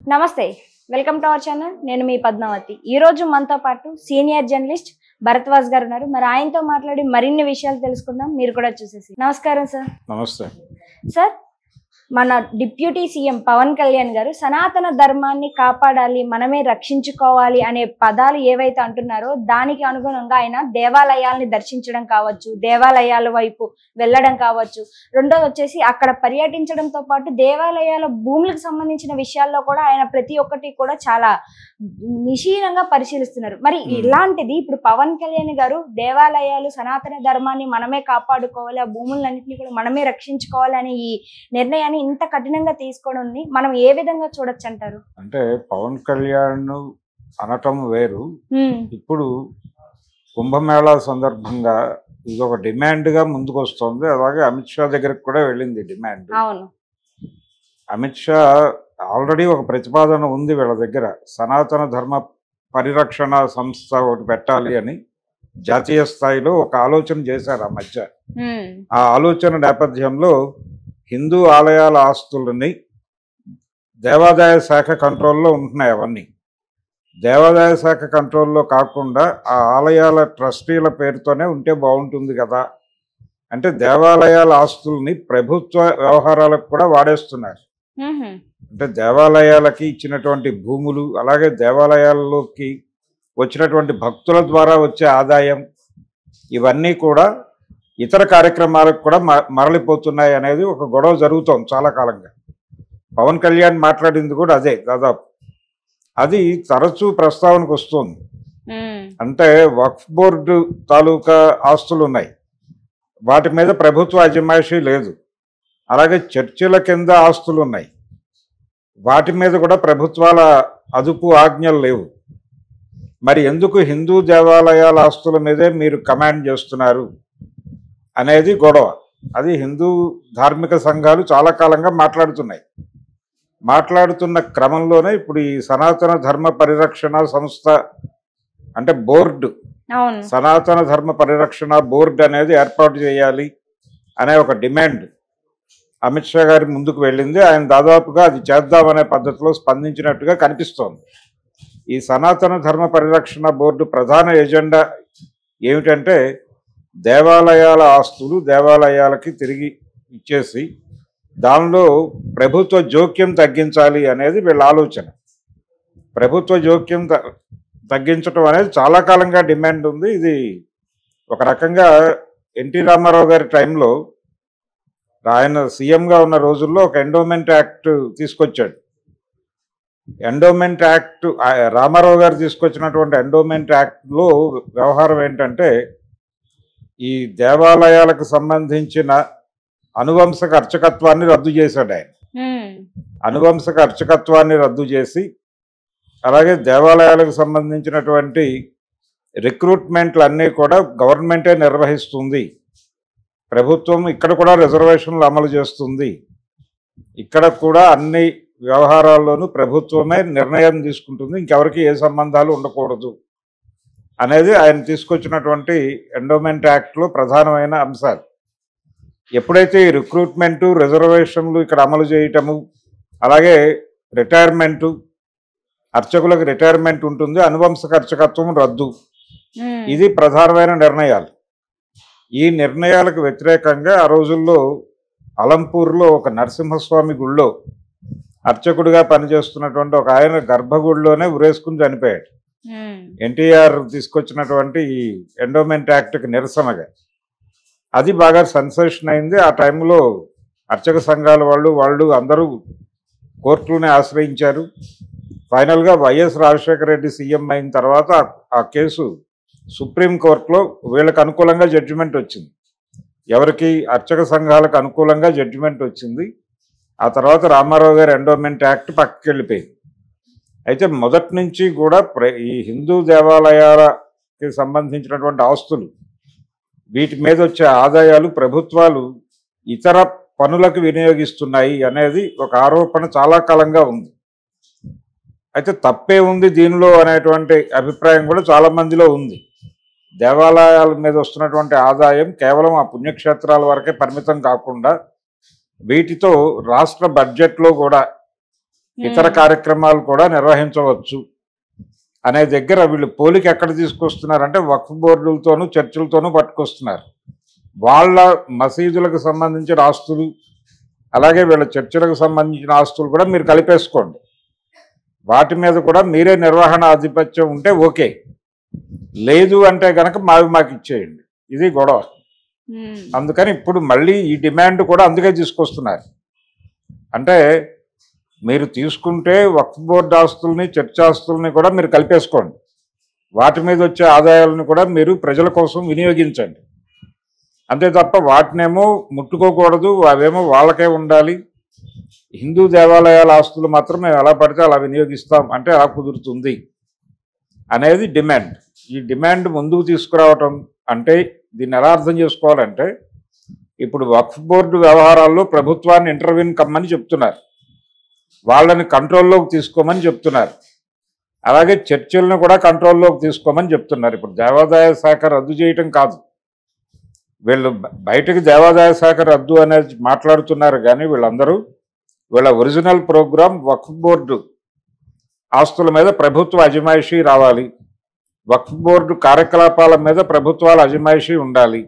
నమస్తే welcome to our channel నేను మీ పద్మావతి ఈ రోజు మనతో పాటు సీనియర్ జర్నలిస్ట్ భరద్వాజ్ గారు ఉన్నారు మరి ఆయనతో మాట్లాడి మరిన్ని విషయాలు తెలుసుకుందాం మీరు కూడా చూసేసి నమస్కారం సార్ నమస్తే సార్ మన డిప్యూటీ సీఎం పవన్ కళ్యాణ్ గారు సనాతన ధర్మాన్ని కాపాడాలి మనమే రక్షించుకోవాలి అనే పదాలు ఏవైతే అంటున్నారో దానికి అనుగుణంగా ఆయన దేవాలయాల్ని దర్శించడం కావచ్చు దేవాలయాల వైపు వెళ్ళడం కావచ్చు రెండోది వచ్చేసి అక్కడ పర్యటించడంతో పాటు దేవాలయాల భూములకు సంబంధించిన విషయాల్లో కూడా ఆయన ప్రతి ఒక్కటి కూడా చాలా నిశీలంగా పరిశీలిస్తున్నారు మరి ఇలాంటిది ఇప్పుడు పవన్ కళ్యాణ్ గారు దేవాలయాలు సనాతన ధర్మాన్ని మనమే కాపాడుకోవాలి ఆ భూములన్నింటినీ కూడా మనమే రక్షించుకోవాలి అనే ఈ నిర్ణయాన్ని ఇంత కఠినంగా తీసుకోవడం మనం ఏ విధంగా చూడొచ్చు అంటారు అంటే పవన్ కళ్యాణ్ అనటం వేరు ఇప్పుడు కుంభమేళా సందర్భంగా ఇది ఒక డిమాండ్ గా ముందుకు వస్తుంది అలాగే అమిత్ షా దగ్గరికి కూడా వెళ్ళింది డిమాండ్ అవును అమిత్ షా ఆల్రెడీ ఒక ప్రతిపాదన ఉంది వీళ్ళ దగ్గర సనాతన ధర్మ పరిరక్షణ సంస్థ ఒకటి పెట్టాలి అని జాతీయ స్థాయిలో ఒక ఆలోచన చేశారు ఆ మధ్య ఆ ఆలోచన నేపథ్యంలో హిందూ ఆలయాల ఆస్తులని దేవాదాయ శాఖ కంట్రోల్లో ఉంటున్నాయి అవన్నీ దేవాదాయ శాఖ కంట్రోల్లో కాకుండా ఆ ఆలయాల ట్రస్టీల పేరుతోనే ఉంటే బాగుంటుంది కదా అంటే దేవాలయాల ఆస్తుల్ని ప్రభుత్వ వ్యవహారాలకు కూడా వాడేస్తున్నారు అంటే దేవాలయాలకి ఇచ్చినటువంటి భూములు అలాగే దేవాలయాల్లోకి వచ్చినటువంటి భక్తుల ద్వారా వచ్చే ఆదాయం ఇవన్నీ కూడా ఇతర కార్యక్రమాలకు కూడా మరలిపోతున్నాయి అనేది ఒక గొడవ జరుగుతోంది చాలా కాలంగా పవన్ కళ్యాణ్ మాట్లాడింది కూడా అదే దాదాపు అది తరచూ ప్రస్తావనకు వస్తుంది అంటే వక్ఫ్ బోర్డు తాలూకా ఆస్తులు ఉన్నాయి వాటి మీద ప్రభుత్వ అజమాయిషీ లేదు అలాగే చర్చిల కింద ఆస్తులు ఉన్నాయి వాటి మీద కూడా ప్రభుత్వాల అదుపు ఆజ్ఞలు లేవు మరి ఎందుకు హిందూ దేవాలయాల ఆస్తుల మీదే మీరు కమాండ్ చేస్తున్నారు అనేది గొడవ అది హిందూ ధార్మిక సంఘాలు చాలా కాలంగా మాట్లాడుతున్న క్రమంలోనే ఇప్పుడు ఈ సనాతన ధర్మ పరిరక్షణ సంస్థ అంటే బోర్డు సనాతన ధర్మ పరిరక్షణ బోర్డు అనేది ఏర్పాటు చేయాలి అనే ఒక డిమాండ్ అమిత్ షా గారి ముందుకు వెళ్ళింది ఆయన దాదాపుగా అది చేద్దామనే పద్ధతిలో స్పందించినట్టుగా కనిపిస్తోంది ఈ సనాతన ధర్మ పరిరక్షణ బోర్డు ప్రధాన ఎజెండా ఏమిటంటే దేవాలయాల ఆస్తులు దేవాలయాలకి తిరిగి ఇచ్చేసి దానిలో ప్రభుత్వ జోక్యం తగ్గించాలి అనేది వీళ్ళ ఆలోచన ప్రభుత్వ జోక్యం తగ్గించడం అనేది చాలా కాలంగా డిమాండ్ ఉంది ఇది ఒక రకంగా ఎన్టీ రామారావు గారి టైంలో ఆయన సీఎంగా ఉన్న రోజుల్లో ఒక ఎండోమెంట్ యాక్ట్ తీసుకొచ్చాడు ఎండోమెంట్ యాక్ట్ రామారావు గారు తీసుకొచ్చినటువంటి ఎండోమెంట్ యాక్ట్లో వ్యవహారం ఏంటంటే ఈ దేవాలయాలకు సంబంధించిన అనువంశక అర్చకత్వాన్ని రద్దు చేశాడు ఆయన అనువంశక అర్చకత్వాన్ని రద్దు చేసి అలాగే దేవాలయాలకు సంబంధించినటువంటి రిక్రూట్మెంట్లు అన్నీ కూడా గవర్నమెంటే నిర్వహిస్తుంది ప్రభుత్వం ఇక్కడ కూడా రిజర్వేషన్లు అమలు చేస్తుంది ఇక్కడ కూడా అన్ని వ్యవహారాల్లోనూ ప్రభుత్వమే నిర్ణయం తీసుకుంటుంది ఇంకెవరికి ఏ సంబంధాలు ఉండకూడదు అనేది ఆయన తీసుకొచ్చినటువంటి ఎండోమెంట్ యాక్ట్లో ప్రధానమైన అంశాలు ఎప్పుడైతే ఈ రిక్రూట్మెంటు రిజర్వేషన్లు ఇక్కడ అమలు చేయటము అలాగే రిటైర్మెంటు అర్చకులకు రిటైర్మెంట్ ఉంటుంది అనువంశక అర్చకత్వం రద్దు ఇది ప్రధానమైన నిర్ణయాలు ఈ నిర్ణయాలకు వ్యతిరేకంగా ఆ రోజుల్లో అలంపూర్లో ఒక నరసింహస్వామి గుళ్ళో అర్చకుడిగా పనిచేస్తున్నటువంటి ఒక ఆయన గర్భగుడిలోనే ఉరేసుకుని చనిపోయాడు ఎన్టీఆర్ తీసుకొచ్చినటువంటి ఈ ఎండోమెంట్ యాక్ట్కి నిరసనగా అది బాగా సెన్సేషన్ అయింది ఆ టైంలో అర్చక సంఘాల వాళ్ళు అందరూ కోర్టులోనే ఆశ్రయించారు ఫైనల్గా వైఎస్ రాజశేఖర రెడ్డి సీఎం అయిన తర్వాత ఆ కేసు సుప్రీంకోర్టులో వీళ్ళకి అనుకూలంగా జడ్జిమెంట్ వచ్చింది ఎవరికి అర్చక సంఘాలకు అనుకూలంగా జడ్జిమెంట్ వచ్చింది ఆ తర్వాత రామారావు గారి ఎండోమెంట్ యాక్ట్ పక్కకి వెళ్ళిపోయింది అయితే మొదటి నుంచి కూడా ఈ హిందూ దేవాలయాలకి సంబంధించినటువంటి ఆస్తులు వీటి మీద వచ్చే ఆదాయాలు ప్రభుత్వాలు ఇతర పనులకు వినియోగిస్తున్నాయి అనేది ఒక ఆరోపణ చాలా కాలంగా ఉంది అయితే తప్పే ఉంది దీనిలో అనేటువంటి అభిప్రాయం కూడా చాలా మందిలో ఉంది దేవాలయాల మీద వస్తున్నటువంటి ఆదాయం కేవలం ఆ పుణ్యక్షేత్రాల వరకే పరిమితం కాకుండా వీటితో రాష్ట్ర బడ్జెట్లో కూడా ఇతర కార్యక్రమాలు కూడా నిర్వహించవచ్చు అనే దగ్గర వీళ్ళు పోలిక ఎక్కడ తీసుకొస్తున్నారంటే వక్ఫ్ బోర్డులతోనూ చర్చిలతోనూ పట్టుకొస్తున్నారు. వాళ్ళ మసీదులకు సంబంధించిన ఆస్తులు అలాగే వీళ్ళ చర్చిలకు సంబంధించిన ఆస్తులు కూడా మీరు కలిపేసుకోండి. వాటి మీద కూడా మీరే నిర్వహణ ఆధిపత్యం ఉంటే ఓకే, లేదు అంటే కనుక మాకు ఇచ్చేయండి. ఇది గొడవ. అందుకని ఇప్పుడు మళ్ళీ ఈ డిమాండ్ కూడా అందుకే తీసుకొస్తున్నారు. అంటే మీరు తీసుకుంటే వక్ఫ్ బోర్డు ఆస్తుల్ని చర్చ ఆస్తుల్ని కూడా మీరు కలిపేసుకోండి. వాటి మీద వచ్చే ఆదాయాలను కూడా మీరు ప్రజల కోసం వినియోగించండి. అంతే తప్ప వాటినేమో ముట్టుకోకూడదు, అవేమో వాళ్ళకే ఉండాలి, హిందూ దేవాలయాల ఆస్తులు మాత్రం మేము ఎలా పడితే అలా వినియోగిస్తాం అంటే అలా కుదురుతుంది అనేది డిమాండ్. ఈ డిమాండ్ ముందుకు తీసుకురావటం అంటే దీన్ని ఎలా అర్థం చేసుకోవాలంటే ఇప్పుడు వక్ఫ్ బోర్డు వ్యవహారాల్లో ప్రభుత్వాన్ని ఇంటర్వ్యూని కమ్మని చెప్తున్నారు, వాళ్ళని కంట్రోల్లోకి తీసుకోమని చెప్తున్నారు, అలాగే చర్చలను కూడా కంట్రోల్లోకి తీసుకోమని చెప్తున్నారు. ఇప్పుడు దేవాదాయ శాఖ రద్దు చేయటం కాదు, వీళ్ళు బయటకు దేవాదాయ శాఖ రద్దు అనేది మాట్లాడుతున్నారు, కానీ వీళ్ళందరూ వీళ్ళ ఒరిజినల్ ప్రోగ్రాం వక్ఫ్ బోర్డు ఆస్తుల మీద ప్రభుత్వ అజమాయిషీ రావాలి, వక్ఫ్ బోర్డు కార్యకలాపాల మీద ప్రభుత్వాల అజమాయిషీ ఉండాలి.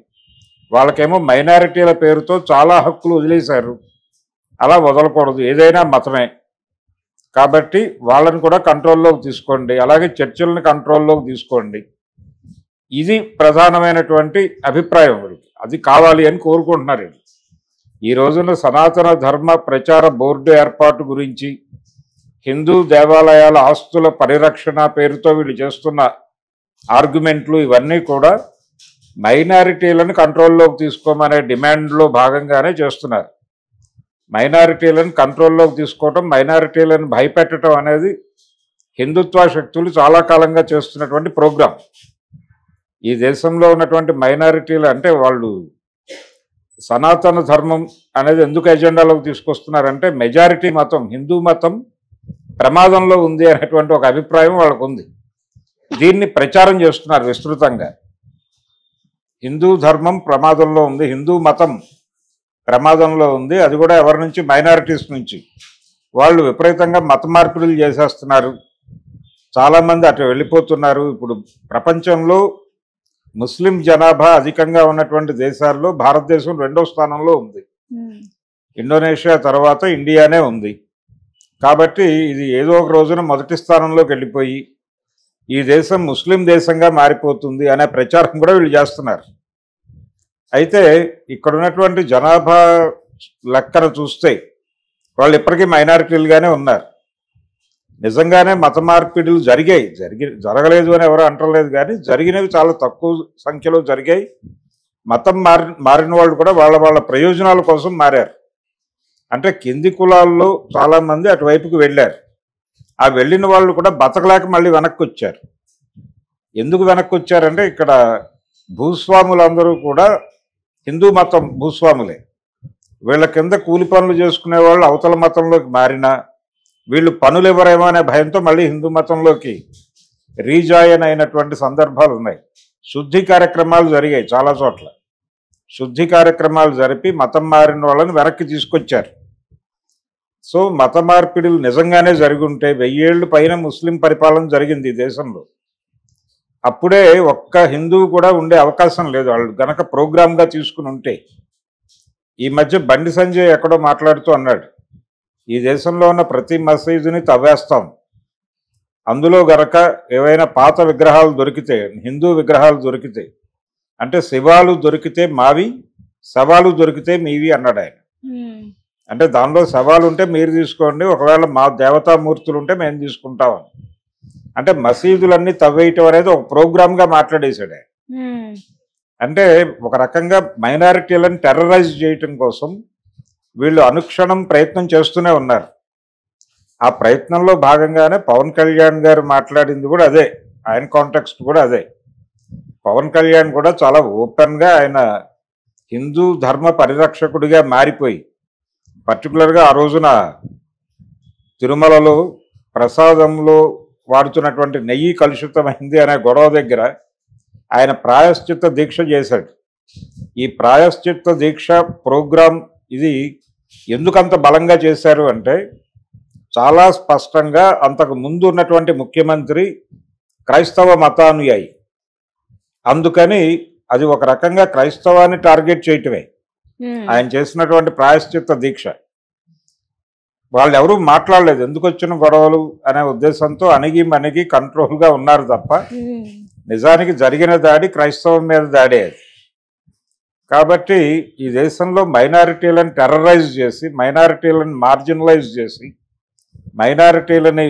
వాళ్ళకేమో మైనారిటీల పేరుతో చాలా హక్కులు వదిలేశారు, అలా వదలకూడదు, ఏదైనా మతమే కాబట్టి వాళ్ళని కూడా కంట్రోల్లోకి తీసుకోండి, అలాగే చర్చలను కంట్రోల్లోకి తీసుకోండి. ఇది ప్రధానమైనటువంటి అభిప్రాయం. అది కావాలి అని కోరుకుంటున్నారు. ఈ రోజున సనాతన ధర్మ ప్రచార బోర్డు ఏర్పాటు గురించి, హిందూ దేవాలయాల ఆస్తుల పరిరక్షణ పేరుతో వీళ్ళు చేస్తున్న ఆర్గ్యుమెంట్లు ఇవన్నీ కూడా మైనారిటీలను కంట్రోల్లోకి తీసుకోమనే డిమాండ్లో భాగంగానే చేస్తున్నారు. మైనారిటీలను కంట్రోల్లోకి తీసుకోవటం, మైనారిటీలను భయపెట్టడం అనేది హిందుత్వ శక్తులు చాలా కాలంగా చేస్తున్నటువంటి ప్రోగ్రాం. ఈ దేశంలో ఉన్నటువంటి మైనారిటీలు అంటే వాళ్ళు సనాతన ధర్మం అనేది ఎందుకు ఎజెండాలోకి తీసుకొస్తున్నారంటే మెజారిటీ మతం హిందూ మతం ప్రమాదంలో ఉంది అనేటువంటి ఒక అభిప్రాయం వాళ్ళకు ఉంది. దీన్ని ప్రచారం చేస్తున్నారు విస్తృతంగా. హిందూ ధర్మం ప్రమాదంలో ఉంది, హిందూ మతం ప్రమాదంలో ఉంది, అది కూడా ఎవరి నుంచి, మైనారిటీస్ నుంచి. వాళ్ళు విపరీతంగా మత మార్పిడులు చేసేస్తున్నారు, చాలామంది అటు వెళ్ళిపోతున్నారు. ఇప్పుడు ప్రపంచంలో ముస్లిం జనాభా అధికంగా ఉన్నటువంటి దేశాల్లో భారతదేశం 2వ స్థానంలో ఉంది, ఇండోనేషియా తర్వాత ఇండియానే ఉంది. కాబట్టి ఇది ఏదో ఒక రోజున మొదటి స్థానంలోకి వెళ్ళిపోయి ఈ దేశం ముస్లిం దేశంగా మారిపోతుంది అనే ప్రచారం కూడా వీళ్ళు చేస్తున్నారు. అయితే ఇక్కడ ఉన్నటువంటి జనాభా లెక్కన చూస్తే వాళ్ళు ఇప్పటికీ మైనారిటీలుగానే ఉన్నారు. నిజంగానే మత మార్పిడులు జరగలేదు అని ఎవరు అంటలేదు, కానీ జరిగినవి చాలా తక్కువ సంఖ్యలో జరిగాయి. మతం మారిన వాళ్ళు కూడా వాళ్ళ ప్రయోజనాల కోసం మారారు. అంటే కింది కులాల్లో చాలామంది అటువైపుకి వెళ్ళారు. ఆ వెళ్ళిన వాళ్ళు కూడా బతకలేక మళ్ళీ వెనక్కి వచ్చారు. ఎందుకు వెనక్కి వచ్చారంటే ఇక్కడ భూస్వాములందరూ కూడా హిందూ మతం భూస్వాములే. వీళ్ళ కింద కూలి పనులు చేసుకునే వాళ్ళు అవతల మతంలోకి మారినా వీళ్ళు పనులు ఎవరేమో అనే భయంతో మళ్ళీ హిందూ మతంలోకి రీజాయిన్ అయినటువంటి సందర్భాలు ఉన్నాయి. శుద్ధి కార్యక్రమాలు జరిగాయి చాలా చోట్ల. శుద్ధి కార్యక్రమాలు జరిపి మతం మారిన వాళ్ళని వెనక్కి తీసుకొచ్చారు. సో మత మార్పిడులు నిజంగానే జరిగి ఉంటే 1000 ఏళ్ళు పైన ముస్లిం పరిపాలన జరిగింది ఈ దేశంలో. అప్పుడే ఒక్క హిందువు కూడా ఉండే అవకాశం లేదు, వాళ్ళు గనక ప్రోగ్రామ్గా తీసుకుని ఉంటే. ఈ మధ్య బండి సంజయ్ ఎక్కడో మాట్లాడుతూ అన్నాడు, ఈ దేశంలో ఉన్న ప్రతి మసీదుని తవ్వేస్తాం, అందులో గనక ఏవైనా పాత విగ్రహాలు దొరికితే, హిందూ విగ్రహాలు దొరికితే, అంటే శివాలు దొరికితే మావి, శవాలు దొరికితే మీవి అన్నాడు ఆయన. అంటే దానిలో శవాలు ఉంటే మీరు తీసుకోండి, ఒకవేళ మా దేవతామూర్తులు ఉంటే మేము తీసుకుంటామని. అంటే మసీదులన్నీ తవ్వేయటం అనేది ఒక ప్రోగ్రామ్గా మాట్లాడేశాడు ఆయన. అంటే ఒక రకంగా మైనారిటీలను టెర్రరైజ్ చేయటం కోసం వీళ్ళు అనుక్షణం ప్రయత్నం చేస్తూనే ఉన్నారు. ఆ ప్రయత్నంలో భాగంగానే పవన్ కళ్యాణ్ గారు మాట్లాడింది కూడా అదే, ఆయన కాంటెక్స్ట్ కూడా అదే. పవన్ కళ్యాణ్ కూడా చాలా ఓపెన్గా ఆయన హిందూ ధర్మ పరిరక్షకుడిగా మారిపోయి, పర్టికులర్గా ఆ రోజున తిరుమలలో ప్రసాదంలో వాడుతున్నటువంటి నెయ్యి కలుషితమైంది అనే గొడవ దగ్గర ఆయన ప్రాయశ్చిత్త దీక్ష చేశాడు. ఈ ప్రాయశ్చిత్త దీక్ష ప్రోగ్రాం ఇది ఎందుకంత బలంగా చేశారు అంటే, చాలా స్పష్టంగా అంతకు ముందు ఉన్నటువంటి ముఖ్యమంత్రి క్రైస్తవ మతానుయాయి. అందుకని అది ఒక రకంగా క్రైస్తవాన్ని టార్గెట్ చేయటమే ఆయన చేసినటువంటి ప్రాయశ్చిత్త దీక్ష. వాళ్ళు ఎవరూ మాట్లాడలేదు, ఎందుకు వచ్చిన గొడవలు అనే ఉద్దేశంతో అణిగి కంట్రోల్గా ఉన్నారు తప్ప నిజానికి జరిగిన దాడి క్రైస్తవం మీద దాడే అది. కాబట్టి ఈ దేశంలో మైనారిటీలను టెర్రరైజ్ చేసి, మైనారిటీలను మార్జినలైజ్ చేసి, మైనారిటీలని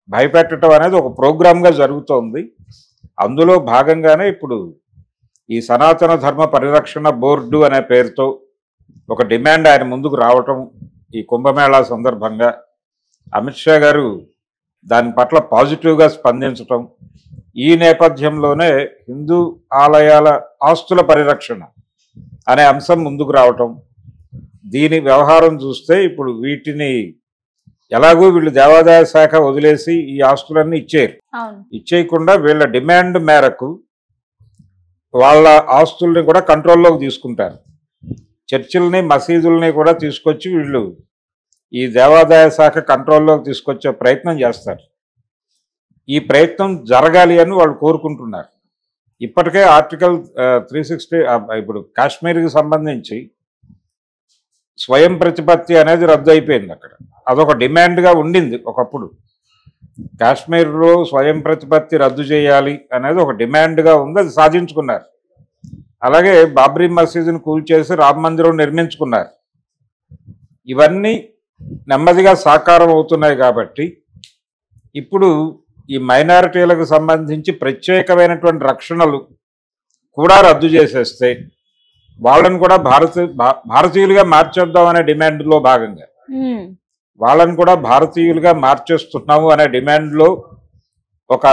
భయపెట్టడం అనేది ఒక ప్రోగ్రామ్గా జరుగుతోంది. అందులో భాగంగానే ఇప్పుడు ఈ సనాతన ధర్మ పరిరక్షణ బోర్డు అనే పేరుతో ఒక డిమాండ్ ఆయన ముందుకు రావటం, ఈ కుంభమేళా సందర్భంగా అమిత్ షా గారు దాని పట్ల పాజిటివ్గా స్పందించటం, ఈ నేపథ్యంలోనే హిందూ ఆలయాల ఆస్తుల పరిరక్షణ అనే అంశం ముందుకు రావటం. దీని వ్యవహారం చూస్తే ఇప్పుడు వీటిని ఎలాగో వీళ్ళు దేవాదాయ శాఖ వదిలేసి ఈ ఆస్తులన్నీ ఇచ్చేయకుండా వీళ్ళ డిమాండ్ మేరకు వాళ్ళ ఆస్తుల్ని కూడా కంట్రోల్లోకి తీసుకుంటారు. చర్చిల్ని మసీదుల్ని కూడా తీసుకొచ్చి వీళ్ళు ఈ దేవాదాయ శాఖ కంట్రోల్లోకి తీసుకొచ్చే ప్రయత్నం చేస్తారు. ఈ ప్రయత్నం జరగాలి అని వాళ్ళు కోరుకుంటున్నారు. ఇప్పటికే ఆర్టికల్ 360 ఇప్పుడు కాశ్మీర్కి సంబంధించి స్వయం ప్రతిపత్తి అనేది రద్దు అయిపోయింది. అక్కడ అదొక డిమాండ్గా ఉండింది ఒకప్పుడు. కాశ్మీర్లో స్వయం ప్రతిపత్తి రద్దు చేయాలి అనేది ఒక డిమాండ్గా ఉంది, అది సాధించుకున్నారు. అలాగే బాబ్రీ మసీదుని కూల్చేసి రామ మందిరం నిర్మించుకున్నారు. ఇవన్నీ నెమ్మదిగా సాకారం అవుతున్నాయి. కాబట్టి ఇప్పుడు ఈ మైనారిటీలకు సంబంధించి ప్రత్యేకమైనటువంటి రక్షణలు కూడా రద్దు చేసేస్తే వాళ్ళని కూడా భారతీయులుగా మార్చేద్దాం అనే డిమాండ్లో భాగంగా వాళ్ళని కూడా భారతీయులుగా మార్చేస్తున్నాము అనే డిమాండ్లో ఒక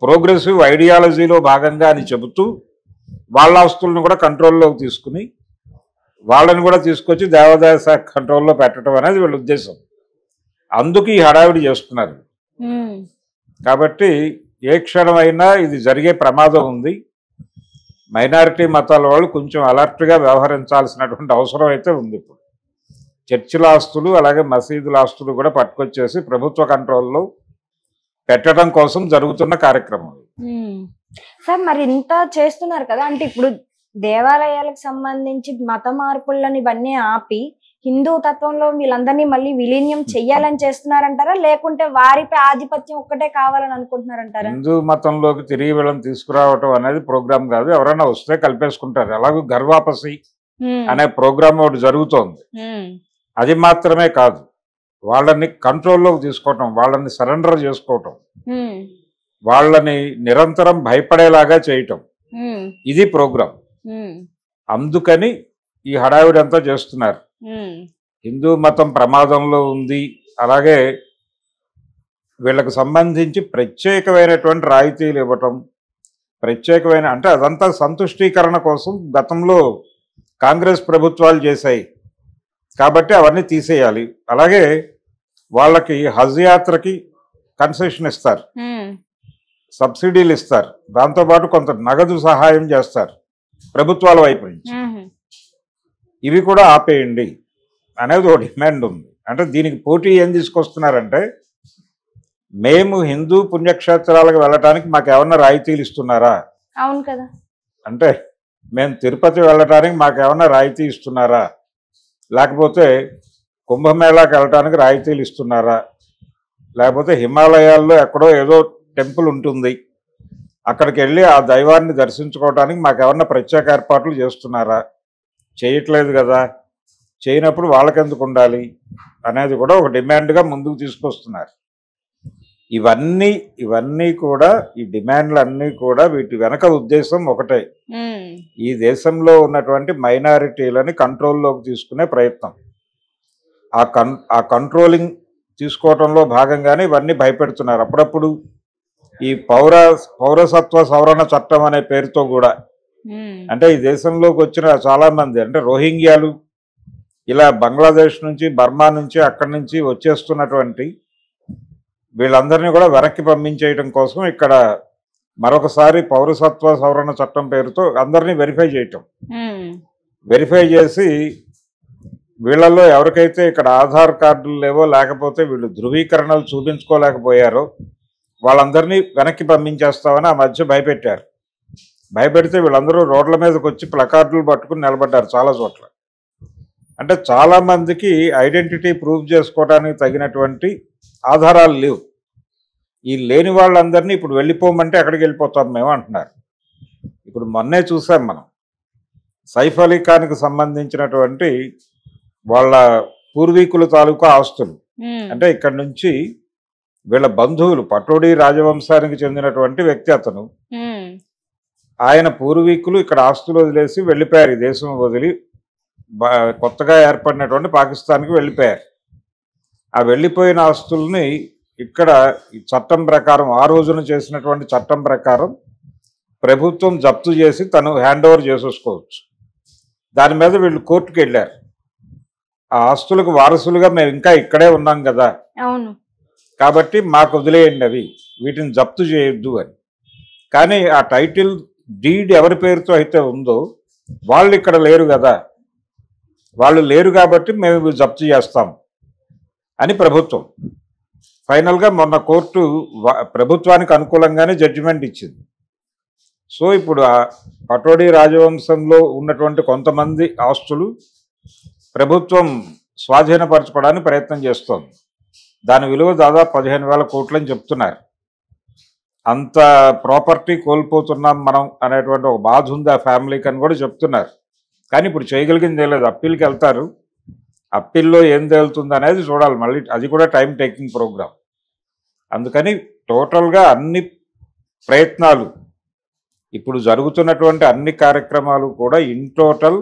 ప్రోగ్రెసివ్ ఐడియాలజీలో భాగంగా అని చెబుతూ వాళ్ళ ఆస్తులను కూడా కంట్రోల్లోకి తీసుకుని వాళ్ళని కూడా తీసుకొచ్చి దేవాదాయ శాఖ కంట్రోల్లో పెట్టడం అనేది వీళ్ళ ఉద్దేశం. అందుకు ఈ హడావిడి చేస్తున్నారు. కాబట్టి ఏ క్షణమైనా ఇది జరిగే ప్రమాదం ఉంది. మైనారిటీ మతాల వాళ్ళు కొంచెం అలర్ట్గా వ్యవహరించాల్సినటువంటి అవసరం అయితే ఉంది. ఇప్పుడు చర్చిల ఆస్తులు అలాగే మసీదుల ఆస్తులు కూడా పట్టుకొచ్చేసి ప్రభుత్వ కంట్రోల్లో పెట్టడం కోసం జరుగుతున్న కార్యక్రమం. సార్ మరి ఇంత చేస్తున్నారు కదా, అంటే ఇప్పుడు దేవాలయాలకు సంబంధించి మత మార్పులను ఇవన్నీ ఆపి హిందూ తత్వంలో వీళ్ళందరినీ మళ్ళీ విలీనం చెయ్యాలని చేస్తున్నారంటారా, లేకుంటే వారిపై ఆధిపత్యం ఒక్కటే కావాలని అనుకుంటున్నారంటారా? హిందూ మతంలోకి తిరిగి వీళ్ళని తీసుకురావటం అనేది ప్రోగ్రామ్ కాదు. ఎవరైనా వస్తే కలిపేసుకుంటారు. అలాగే గర్వాపసి అనే ప్రోగ్రామ్ ఒకటి జరుగుతోంది. అది మాత్రమే కాదు, వాళ్ళని కంట్రోల్లోకి తీసుకోవటం, వాళ్ళని సరెండర్ చేసుకోవటం, వాళ్ళని నిరంతరం భయపడేలాగా చేయటం, ఇది ప్రోగ్రాం. అందుకని ఈ హడావిడి అంతా చేస్తున్నారు. హిందూ మతం ప్రమాదంలో ఉంది. అలాగే వీళ్ళకు సంబంధించి ప్రత్యేకమైనటువంటి రాయితీలు ఇవ్వటం, ప్రత్యేకమైన అంటే అదంతా సంతుష్టీకరణ కోసం గతంలో కాంగ్రెస్ ప్రభుత్వాలు చేశాయి కాబట్టి అవన్నీ తీసేయాలి. అలాగే వాళ్ళకి హజ్ యాత్రకి కన్సెషన్ ఇస్తారు, సబ్సిడీలు ఇస్తారు, దాంతోపాటు కొంత నగదు సహాయం చేస్తారు ప్రభుత్వాల వైపు నుంచి. ఇవి కూడా ఆపేయండి అనేది ఒక డిమాండ్ ఉంది. అంటే దీనికి పోటీ ఏం తీసుకొస్తున్నారంటే, మేము హిందూ పుణ్యక్షేత్రాలకు వెళ్ళటానికి మాకు ఏమన్నా రాయితీలు ఇస్తున్నారా? అవును కదా. అంటే మేము తిరుపతి వెళ్ళటానికి మాకు ఏమన్నా రాయితీ ఇస్తున్నారా, లేకపోతే కుంభమేళాకి వెళ్ళటానికి రాయితీలు ఇస్తున్నారా, లేకపోతే హిమాలయాల్లో ఎక్కడో ఏదో టెంపుల్ ఉంటుంది అక్కడికి వెళ్ళి ఆ దైవాన్ని దర్శించుకోవడానికి మాకు ఏమన్నా ప్రత్యేక ఏర్పాట్లు చేస్తున్నారా? చేయట్లేదు కదా. చేయనప్పుడు వాళ్ళకెందుకు ఉండాలి అనేది కూడా ఒక డిమాండ్గా ముందుకు తీసుకొస్తున్నారు. ఇవన్నీ కూడా ఈ డిమాండ్లన్నీ కూడా వీటి వెనక ఉద్దేశం ఒకటే, ఈ దేశంలో ఉన్నటువంటి మైనారిటీలని కంట్రోల్లోకి తీసుకునే ప్రయత్నం. ఆ కంట్రోలింగ్ తీసుకోవటంలో భాగంగానే ఇవన్నీ భయపెడుతున్నారు. అప్పుడప్పుడు ఈ పౌరసత్వ సవరణ చట్టం అనే పేరుతో కూడా, అంటే ఈ దేశంలోకి వచ్చిన చాలా మంది అంటే రోహింగ్యాలు ఇలా బంగ్లాదేశ్ నుంచి బర్మా నుంచి అక్కడి నుంచి వచ్చేస్తున్నటువంటి వీళ్ళందరినీ కూడా వెనక్కి పంపించేయడం కోసం ఇక్కడ మరొకసారి పౌరసత్వ సవరణ చట్టం పేరుతో అందరినీ వెరిఫై చేయటం, వెరిఫై చేసి వీళ్ళల్లో ఎవరికైతే ఇక్కడ ఆధార్ కార్డులు లేవో, లేకపోతే వీళ్ళు ధృవీకరణలు చూపించుకోలేకపోయారో వాళ్ళందరినీ వెనక్కి పంపించేస్తామని ఆ మధ్య భయపెట్టారు. భయపెడితే వీళ్ళందరూ రోడ్ల మీదకి వచ్చి ప్లకార్డులు పట్టుకుని నిలబడ్డారు చాలా చోట్ల. అంటే చాలామందికి ఐడెంటిటీ ప్రూవ్ చేసుకోవడానికి తగినటువంటి ఆధారాలు లేవు. ఈ లేని వాళ్ళందరినీ ఇప్పుడు వెళ్ళిపోమంటే ఎక్కడికి వెళ్ళిపోతాం మేము అంటున్నారు. ఇప్పుడు మొన్నే చూసాం మనం సైఫ్ అలీ ఖాన్కి సంబంధించినటువంటి వాళ్ళ పూర్వీకుల తాలూకా ఆస్తులు. అంటే ఇక్కడ నుంచి వీళ్ళ బంధువులు పటోడి రాజవంశానికి చెందినటువంటి వ్యక్తి అతను. ఆయన పూర్వీకులు ఇక్కడ ఆస్తులు వదిలేసి వెళ్ళిపోయారు. ఈ దేశం వదిలి కొత్తగా ఏర్పడినటువంటి పాకిస్తాన్కి వెళ్ళిపోయారు. ఆ వెళ్ళిపోయిన ఆస్తుల్ని ఇక్కడ ఈ చట్టం ప్రకారం, ఆ రోజున చేసినటువంటి చట్టం ప్రకారం ప్రభుత్వం జప్తు చేసి తను హ్యాండ్ ఓవర్ చేసేసుకోవచ్చు. దాని మీద వీళ్ళు కోర్టుకు వెళ్ళారు. ఆ ఆస్తులకు వారసులుగా మేము ఇంకా ఇక్కడే ఉన్నాం కదా, అవును, కాబట్టి మాకు వదిలేయండి అవి, వీటిని జప్తు చేయొద్దు అని. కానీ ఆ టైటిల్ డీడ్ ఎవరి పేరుతో అయితే ఉందో వాళ్ళు ఇక్కడ లేరు కదా, వాళ్ళు లేరు కాబట్టి మేము జప్తు చేస్తాం అని ప్రభుత్వం ఫైనల్గా మొన్న కోర్టు ప్రభుత్వానికి అనుకూలంగానే జడ్జిమెంట్ ఇచ్చింది. సో ఇప్పుడు ఆ పటోడి రాజవంశంలో ఉన్నటువంటి కొంతమంది ఆస్తులు ప్రభుత్వం స్వాధీనపరచుకోవడానికి ప్రయత్నం చేస్తోంది. దాని విలువ దాదాపు 15,000 కోట్లని చెప్తున్నారు. అంత ప్రాపర్టీ కోల్పోతున్నాం మనం అనేటువంటి ఒక బాధ ఉంది ఆ ఫ్యామిలీకి అని కూడా చెప్తున్నారు. కానీ ఇప్పుడు చేయగలిగింది లేదు. అప్పీల్కి వెళ్తారు. అప్పీల్లో ఏం తేలుతుంది అనేది చూడాలి. మళ్ళీ అది కూడా టైం టేకింగ్ ప్రోగ్రామ్. అందుకని టోటల్గా అన్ని ప్రయత్నాలు, ఇప్పుడు జరుగుతున్నటువంటి అన్ని కార్యక్రమాలు కూడా ఇన్ టోటల్